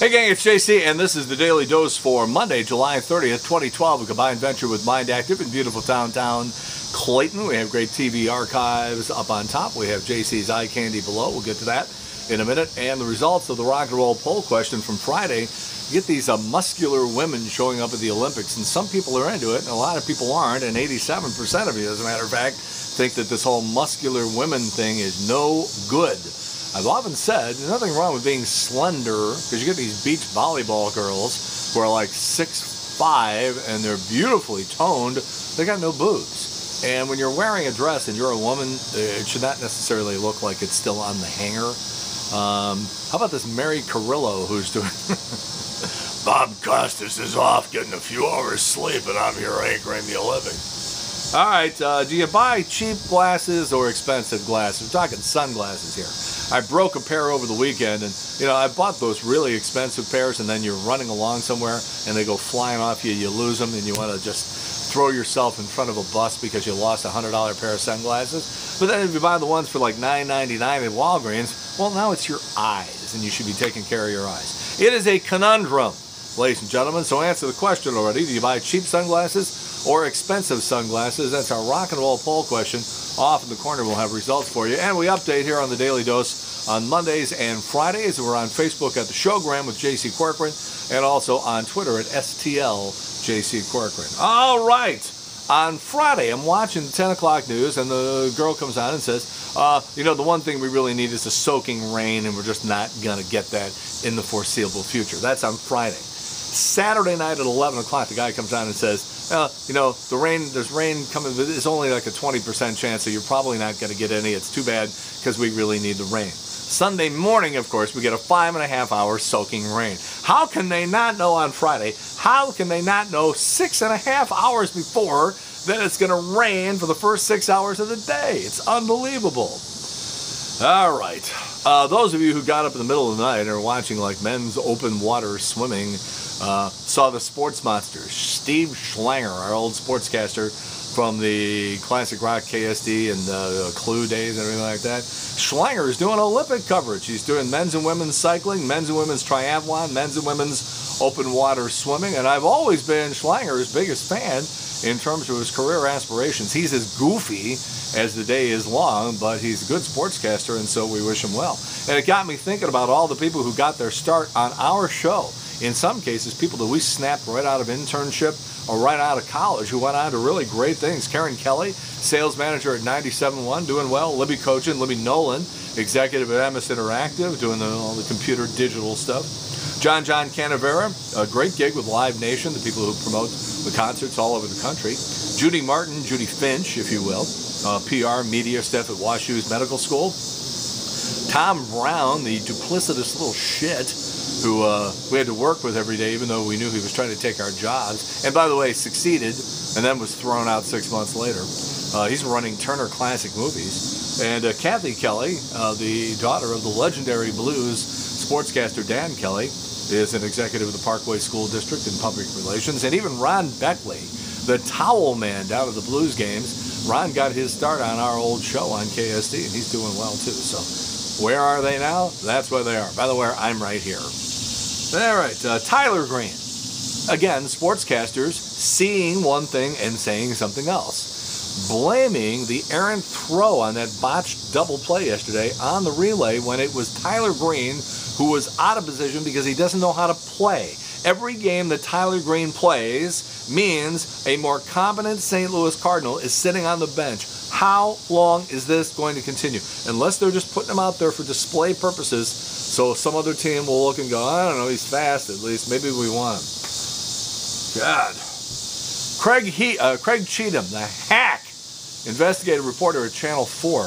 Hey gang, it's JC, and this is the Daily Dose for Monday, July 30th, 2012, a combined venture with Mind Active in beautiful downtown Clayton. We have great TV archives up on top. We have JC's Eye Candy below. We'll get to that in a minute. And the results of the rock and roll poll question from Friday. You get these muscular women showing up at the Olympics, and some people are into it, and a lot of people aren't, and 87% of you, as a matter of fact, think that this whole muscular women thing is no good. I've often said there's nothing wrong with being slender, because you get these beach volleyball girls who are like 6'5", and they're beautifully toned. They got no boobs. And when you're wearing a dress and you're a woman, it should not necessarily look like it's still on the hanger. How about this Mary Carrillo who's doing... Bob Costas is off getting a few hours sleep, and I'm here anchoring the Olympics. All right, do you buy cheap glasses or expensive glasses? We're talking sunglasses here. I broke a pair over the weekend, and I bought those really expensive pairs, and then you're running along somewhere and they go flying off you, you lose them, and you want to just throw yourself in front of a bus because you lost a $100 pair of sunglasses. But then if you buy the ones for like $9.99 at Walgreens, well, now it's your eyes, and you should be taking care of your eyes. It is a conundrum, ladies and gentlemen, so answer the question already. Do you buy cheap sunglasses or expensive sunglasses? That's our rock and roll poll question. Off in the corner, we'll have results for you. And we update here on the Daily Dose on Mondays and Fridays. We're on Facebook at the Showgram with JC Corcoran, and also on Twitter at STL JC Corcoran. All right. On Friday, I'm watching the 10 o'clock news, and the girl comes on and says, the one thing we really need is a soaking rain, and we're just not going to get that in the foreseeable future. That's on Friday. Saturday night at 11 o'clock, the guy comes on and says, there's rain coming, but it's only like a 20% chance, so you're probably not going to get any. It's too bad because we really need the rain. Sunday morning, of course, we get a 5.5 hour soaking rain. How can they not know on Friday? How can they not know 6.5 hours before that it's going to rain for the first 6 hours of the day? It's unbelievable. All right. Those of you who got up in the middle of the night and are watching like men's open water swimming saw the sports monsters. Steve Schlanger, our old sportscaster from the Classic Rock KSD and Clue days and everything like that. Schlanger is doing Olympic coverage. He's doing men's and women's cycling, men's and women's triathlon, men's and women's open water swimming, and I've always been Schlanger's biggest fan in terms of his career aspirations. He's as goofy as the day is long, but he's a good sportscaster, and so we wish him well. And it got me thinking about all the people who got their start on our show. In some cases, people that we snapped right out of internship or right out of college who went on to really great things. Karen Kelly, sales manager at 97.1, doing well. Libby Cochin, Libby Nolan, executive at MS Interactive, doing all the computer digital stuff. John Canavera, a great gig with Live Nation, the people who promote the concerts all over the country. Judy Martin, Judy Finch, if you will, PR, media staff at WashU's Medical School. Tom Brown, the duplicitous little shit who we had to work with every day, even though we knew he was trying to take our jobs. And by the way, succeeded, and then was thrown out 6 months later. He's running Turner Classic Movies. And Kathy Kelly, the daughter of the legendary blues sportscaster Dan Kelly, is an executive of the Parkway School District in Public Relations. And even Ron Beckley, the towel man down at the Blues games, Ron got his start on our old show on KSD, and he's doing well too. So where are they now? That's where they are. By the way, I'm right here. All right, Tyler Green. Again, sportscasters seeing one thing and saying something else. Blaming the errant throw on that botched double play yesterday on the relay when it was Tyler Green who was out of position because he doesn't know how to play. Every game that Tyler Green plays means a more competent St. Louis Cardinal is sitting on the bench. How long is this going to continue? Unless they're just putting him out there for display purposes, so some other team will look and go, I don't know, he's fast at least. Maybe we want him. God. Craig Cheatham, the hack, investigative reporter at Channel 4,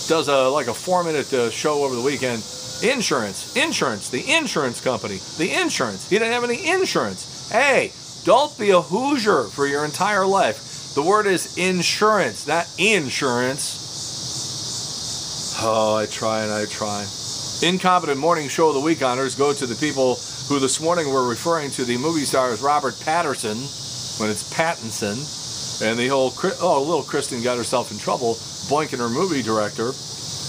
does like a 4-minute show over the weekend. Insurance, the insurance company, the insurance. He didn't have any insurance. Hey, don't be a Hoosier for your entire life. The word is insurance, not insurance. Oh, I try and I try. Incompetent morning show of the week honors go to the people who this morning were referring to the movie star as Robert Patterson when it's Pattinson. And the whole, little Kristen got herself in trouble boinking her movie director.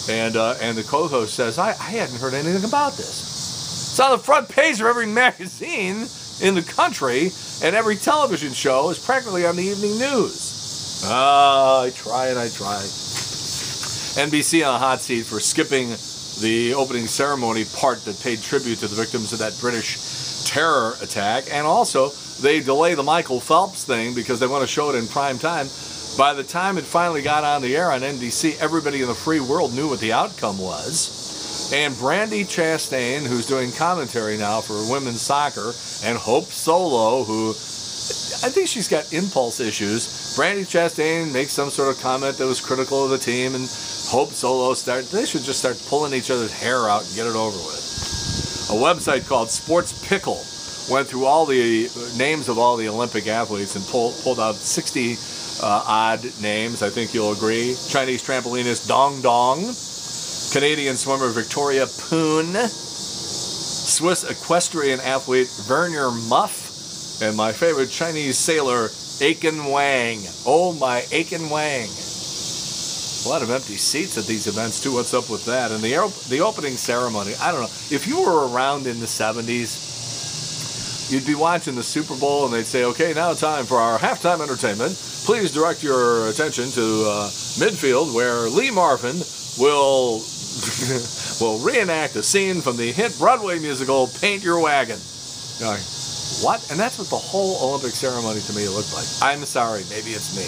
And the co-host says, I hadn't heard anything about this. It's on the front page of every magazine in the country, and every television show is practically on the evening news. I try and I try. NBC on a hot seat for skipping the opening ceremony part that paid tribute to the victims of that British terror attack, and also they delay the Michael Phelps thing because they want to show it in prime time. By the time it finally got on the air on NBC, everybody in the free world knew what the outcome was. And Brandi Chastain, who's doing commentary now for women's soccer, and Hope Solo, who I think she's got impulse issues. Brandi Chastain makes some sort of comment that was critical of the team, and Hope Solo they should just start pulling each other's hair out and get it over with. A website called Sports Pickle went through all the names of all the Olympic athletes and pulled out 60 odd names. I think you'll agree. Chinese trampolinist Dong Dong, Canadian swimmer Victoria Poon, Swiss equestrian athlete Werner Muff, and my favorite Chinese sailor Aiken Wang. Oh my Aiken Wang. A lot of empty seats at these events too. What's up with that? And the opening ceremony, I don't know. If you were around in the 70s, you'd be watching the Super Bowl and they'd say, okay, now time for our halftime entertainment. Please direct your attention to midfield, where Lee Marvin will reenact a scene from the hit Broadway musical Paint Your Wagon. Like, what? And that's what the whole Olympic ceremony to me looked like. I'm sorry, maybe it's me.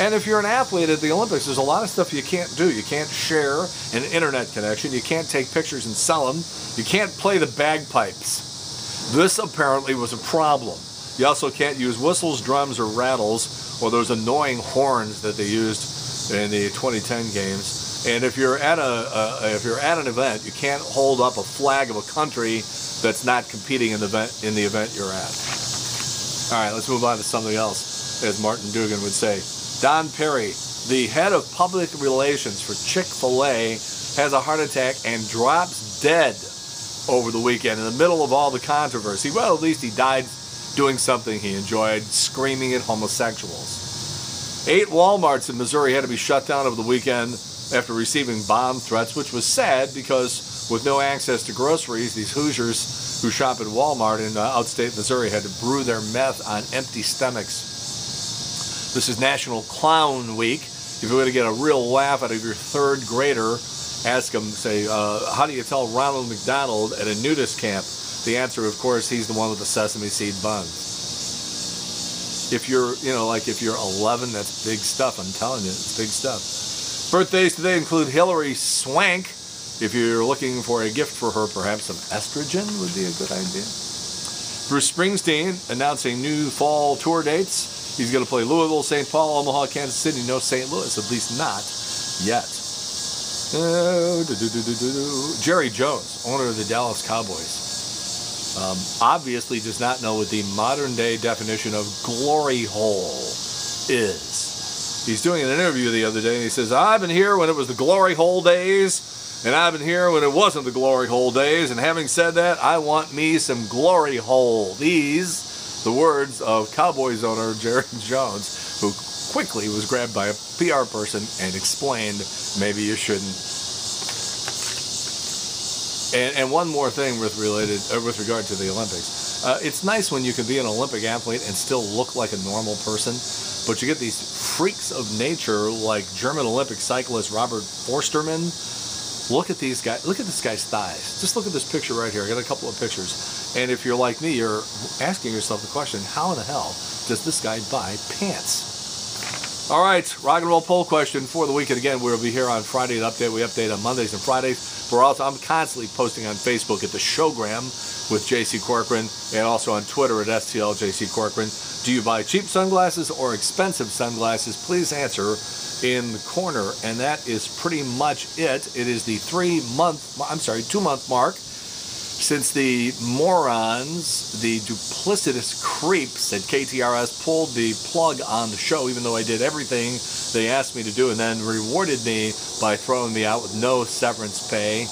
And if you're an athlete at the Olympics, there's a lot of stuff you can't do. You can't share an internet connection. You can't take pictures and sell them. You can't play the bagpipes. This apparently was a problem. You also can't use whistles, drums, or rattles, or those annoying horns that they used in the 2010 games. And if you're at an event, you can't hold up a flag of a country that's not competing in the event you're at. All right, let's move on to something else, as Martin Dugan would say. Don Perry, the head of public relations for Chick-fil-A, has a heart attack and drops dead over the weekend in the middle of all the controversy. Well, at least he died doing something he enjoyed, screaming at homosexuals. 8 Walmarts in Missouri had to be shut down over the weekend after receiving bomb threats, which was sad because with no access to groceries, these Hoosiers who shop at Walmart in outstate Missouri had to brew their meth on empty stomachs. This is National Clown Week. If you want to get a real laugh out of your third grader, ask him, say, how do you tell Ronald McDonald at a nudist camp? The answer, of course, he's the one with the sesame seed buns. If you're, if you're 11, that's big stuff. I'm telling you, it's big stuff. Birthdays today include Hilary Swank. If you're looking for a gift for her, perhaps some estrogen would be a good idea. Bruce Springsteen announcing new fall tour dates. He's going to play Louisville, St. Paul, Omaha, Kansas City, no St. Louis, at least not yet. Jerry Jones, owner of the Dallas Cowboys, obviously does not know what the modern day definition of glory hole is. He's doing an interview the other day and he says, I've been here when it was the glory hole days, and I've been here when it wasn't the glory hole days, and having said that, I want me some glory hole. These, the words of Cowboys owner Jerry Jones, who quickly was grabbed by a PR person and explained, maybe you shouldn't. And one more thing with regard to the Olympics. It's nice when you can be an Olympic athlete and still look like a normal person, but you get these freaks of nature like German Olympic cyclist Robert Forsterman. Look at these guys. Look at this guy's thighs. Just look at this picture right here. I got a couple of pictures. And if you're like me, you're asking yourself the question, how in the hell does this guy buy pants? All right, rock and roll poll question for the weekend. Again, we'll be here on Friday to update. We update on Mondays and Fridays. I'm constantly posting on Facebook at the Showgram with J.C. Corcoran, and also on Twitter at STLJC Corcoran. Do you buy cheap sunglasses or expensive sunglasses? Please answer in the corner. And that is pretty much it. It is the 2-month mark since the morons, the duplicitous creeps at KTRS pulled the plug on the show, even though I did everything they asked me to do, and then rewarded me by throwing me out with no severance pay.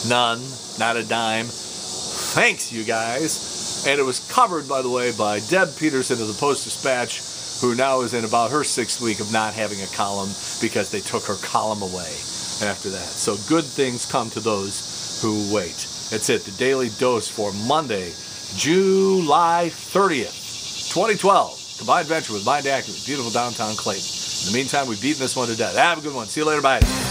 None. Not a dime. Thanks, you guys. And it was covered, by the way, by Deb Peterson of the Post-Dispatch, who now is in about her 6th week of not having a column because they took her column away after that. So good things come to those who wait. That's it, the Daily Dose for Monday, July 30th, 2012. Combined venture with Mind Active, beautiful downtown Clayton. In the meantime, we've beaten this one to death. Have a good one. See you later. Bye.